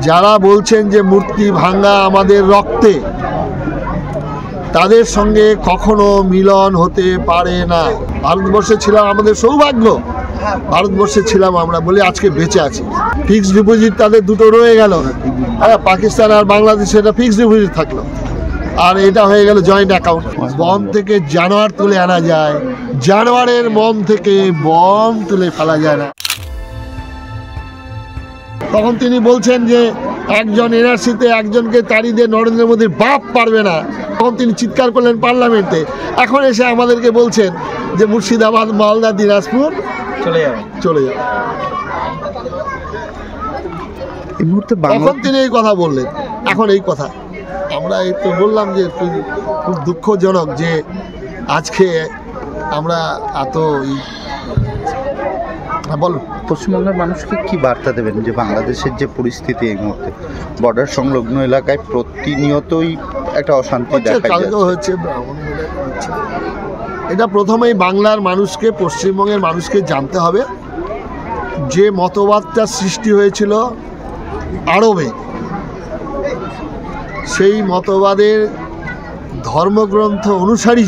যারা বলছেন যে মূর্তি ভাঙা আমাদের রক্তে, তাদের সঙ্গে কখনো মিলন হতে পারে না। ভারতবর্ষে ছিলাম আমাদের সৌভাগ্য, ভারতবর্ষে ছিলাম আমরা বলে আজকে বেঁচে আছি। ফিক্সড ডিপোজিট তাদের দুটো রয়ে গেল, পাকিস্তান আর বাংলাদেশে এটা ফিক্সড ডিপোজিট থাকলো, আর এটা হয়ে গেল জয়েন্ট অ্যাকাউন্ট। বন থেকে জানোয়ার তুলে আনা যায়, জানোয়ারের মন থেকে বন তুলে ফেলা যায় না। তখন তিনি বলছেন যে একজন এনআরসিতে একজনকে তাড়িয়ে দিয়ে নরেন্দ্র মোদীর বাপ পারবে না, তখন তিনি চিৎকার করলেন পার্লামেন্টে। এখন এসে আমাদেরকে বলছেন যে মুর্শিদাবাদ, মালদা, দিনাজপুর চলে যাবে। এই মুহূর্তে তখন তিনি এই কথা বললেন। এখন এই কথা আমরা এই তো বললাম যে খুব দুঃখজনক যে আজকে আমরা এত বল। পশ্চিমবঙ্গের মানুষকে কি বার্তা দেবেন যে বাংলাদেশের যে পরিস্থিতি এই মুহূর্তে বর্ডার সংলগ্ন এলাকায় প্রতিনিয়তই একটা অশান্তি দেখা হচ্ছে, এটা প্রথমেই বাংলার মানুষকে, পশ্চিমবঙ্গের মানুষকে জানতে হবে যে মতবাদটা সৃষ্টি হয়েছিল আরবে, সেই মতবাদের ধর্মগ্রন্থ অনুসারী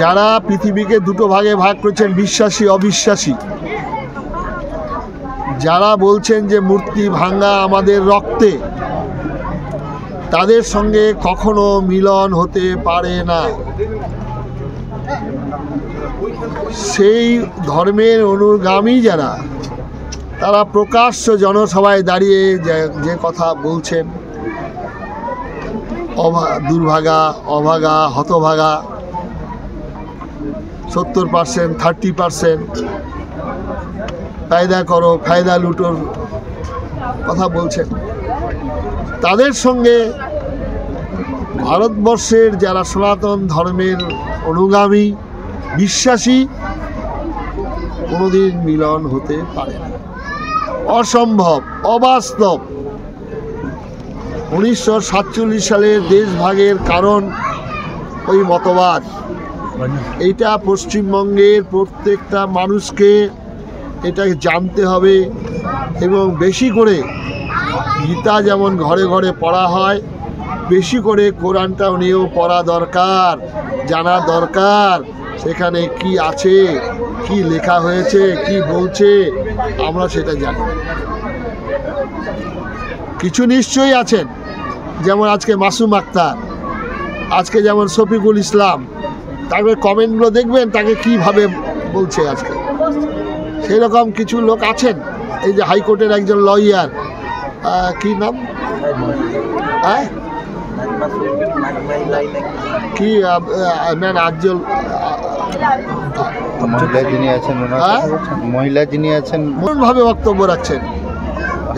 যারা পৃথিবীকে দুটো ভাগে ভাগ করেছেন, বিশ্বাসী অবিশ্বাসী, যারা বলছেন যে মূর্তি ভাঙা আমাদের রক্তে, তাদের সঙ্গে কখনো মিলন হতে পারে না। সেই ধর্মের অনুগামী যারা, তারা প্রকাশ্য জনসভায় দাঁড়িয়ে যে কথা বলছেন, দুর্ভাগা, অভাগা, হতভাগা, 70%, 30% ফায়দা করো, ফায়দা লুটোর কথা বলছেন, তাদের সঙ্গে ভারতবর্ষের যারা সনাতন ধর্মের অনুগামী, বিশ্বাসী, কোনোদিন মিলন হতে পারে না। অসম্ভব, অবাস্তব। 1947 সালের দেশভাগের কারণ ওই মতবাদ। এইটা পশ্চিমবঙ্গের প্রত্যেকটা মানুষকে এটাকে জানতে হবে, এবং বেশি করে গীতা যেমন ঘরে ঘরে পড়া হয়, বেশি করে কোরআনটাও নিয়েও পড়া দরকার, জানা দরকার। সেখানে কি আছে, কি লেখা হয়েছে, কি বলছে, আমরা সেটা জানি। কিছু নিশ্চয়ই আছেন, যেমন আজকে মাসুম আক্তার, আজকে যেমন শফিকুল ইসলাম, তারপরে কমেন্টগুলো দেখবেন তাকে কিভাবে বলছে আজকে। সেই রকম কিছু লোক আছেন। এই যে হাইকোর্টের একজন লয়ার, কি নাম, কি মহিলা যিনি আছেন ভাবে বক্তব্য রাখছেন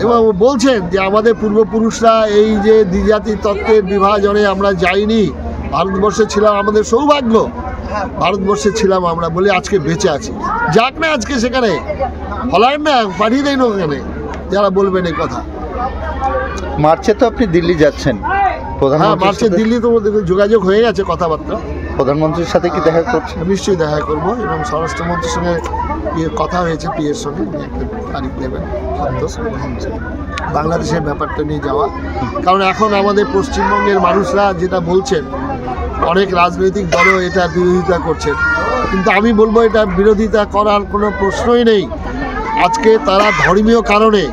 এবং বলছেন যে আমাদের পূর্বপুরুষরা এই যে দ্বিজাতি তত্ত্বের বিভাজনে আমরা যাইনি, ভারতবর্ষে ছিলাম আমাদের সৌভাগ্য, ভারতবর্ষে ছিলাম আমরা বলে আজকে বেঁচে আছি। যাক না আজকে সেখানে ফলায় না, পাঠিয়ে দেয় না ওখানে যারা বলবেন এই কথা। মার্চে তো আপনি দিল্লি যাচ্ছেন, হ্যাঁ মার্চে দিল্লি তো যোগাযোগ হয়ে গেছে, কথাবার্তা। প্রধানমন্ত্রীর সাথে কি দেখা করছেন? নিশ্চয়ই দেখা করবো, এবং স্বরাষ্ট্রমন্ত্রীর সঙ্গে কথা হয়েছে, পিএর সঙ্গে একটা তারিখ দেবেন বাংলাদেশের ব্যাপারটা নিয়ে যাওয়া। কারণ এখন আমাদের পশ্চিমবঙ্গের মানুষরা যেটা বলছেন, অনেক রাজনৈতিক দলও এটা বিরোধিতা করছেন, কিন্তু আমি বলবো এটা বিরোধিতা করার কোনো প্রশ্নই নেই। আজকে তারা ধর্মীয় কারণে,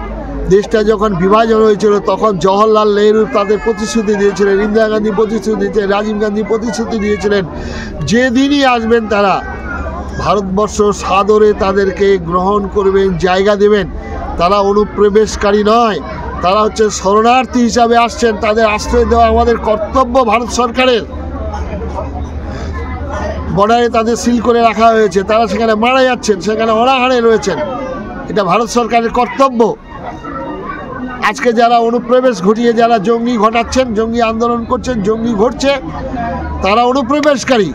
দেশটা যখন বিভাজন হয়েছিল তখন জওহরলাল নেহরু তাদের প্রতিশ্রুতি দিয়েছিলেন, ইন্দিরা গান্ধী প্রতিশ্রুতি দিয়েছিলেন, রাজীব গান্ধী প্রতিশ্রুতি দিয়েছিলেন, যেদিনই আসবেন তারা ভারতবর্ষ সাদরে তাদেরকে গ্রহণ করবেন, জায়গা দেবেন। তারা অনুপ্রবেশকারী নয়, তারা হচ্ছে শরণার্থী হিসাবে আসছেন, তাদের আশ্রয় দেওয়া আমাদের কর্তব্য ভারত সরকারের। বর্ডারে তাদের সিল করে রাখা হয়েছে, তারা সেখানে মারা যাচ্ছেন, সেখানে অনাহারে রয়েছেন, এটা ভারত সরকারের কর্তব্য। আজকে যারা অনুপ্রবেশ ঘটিয়ে যারা জঙ্গি ঘটাচ্ছেন, জঙ্গি আন্দোলন করছেন, জঙ্গি ঘটছে, তারা অনুপ্রবেশকারী।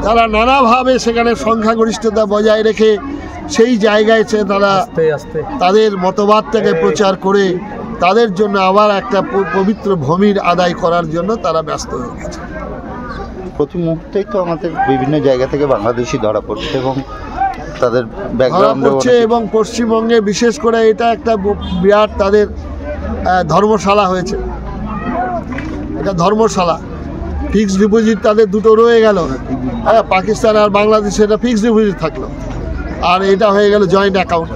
তারা নানাভাবে সেখানে সংখ্যাগরিষ্ঠতা বজায় রেখে সেই জায়গায় তারা তাদের মতবাদটাকে প্রচার করে তাদের জন্য আবার একটা পবিত্র ভূমির আদায় করার জন্য তারা ব্যস্ত হয়ে গেছে। প্রতি মুহূর্তেই তো আমাদের বিভিন্ন জায়গা থেকে বাংলাদেশি ধরা পড়ছে, এবং তাদের ধরা ব্যাকগ্রাউন্ডে পড়ছে। এবং পশ্চিমবঙ্গে বিশেষ করে এটা একটা বিরাট তাদের ধর্মশালা হয়েছে, এটা ধর্মশালা। ফিক্সড ডিপোজিট তাদের দুটো রয়ে গেল, হ্যাঁ, পাকিস্তান আর বাংলাদেশে এটা ফিক্সড ডিপোজিট থাকলো, আর এটা হয়ে গেল জয়েন্ট অ্যাকাউন্ট।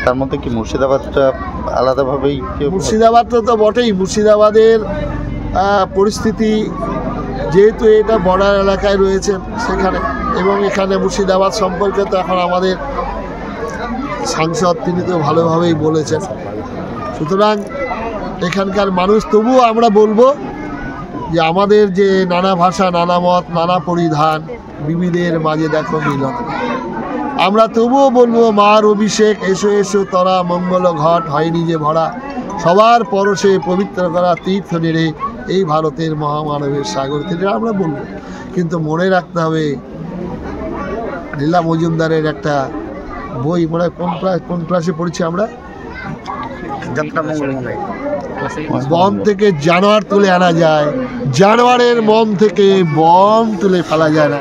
তার মধ্যে কি মুর্শিদাবাদটা আলাদাভাবেই মুর্শিদাবাদটা তো বটেই। মুর্শিদাবাদের পরিস্থিতি, যেহেতু এটা বর্ডার এলাকায় রয়েছে সেখানে, এবং এখানে মুর্শিদাবাদ সম্পর্কে তো এখন আমাদের সাংসদ তিনি তো ভালোভাবেই বলেছেন। সুতরাং এখানকার মানুষ, তবুও আমরা বলবো যে আমাদের যে নানা ভাষা, নানা মত, নানা পরিধান, বিবিধের মাঝে দেখো মিলন। আমরা তবুও বলবো মার অভিষেক, এসো এসো তরা মঙ্গল ঘট, হয়নি যে ভরা, সবার পরশে পবিত্র করা তীর্থ নেড়ে এই ভারতের মহামানবের সাগর তীরে, আমরা বলবো। কিন্তু মনে রাখতে হবে, লীলা মজুমদারের একটা বই, মনে হয় কোন ক্লাসে পড়েছি আমরা, বন থেকে জানোয়ার তুলে আনা যায়, জানোয়ারের মন থেকে বন তুলে ফেলা যায় না।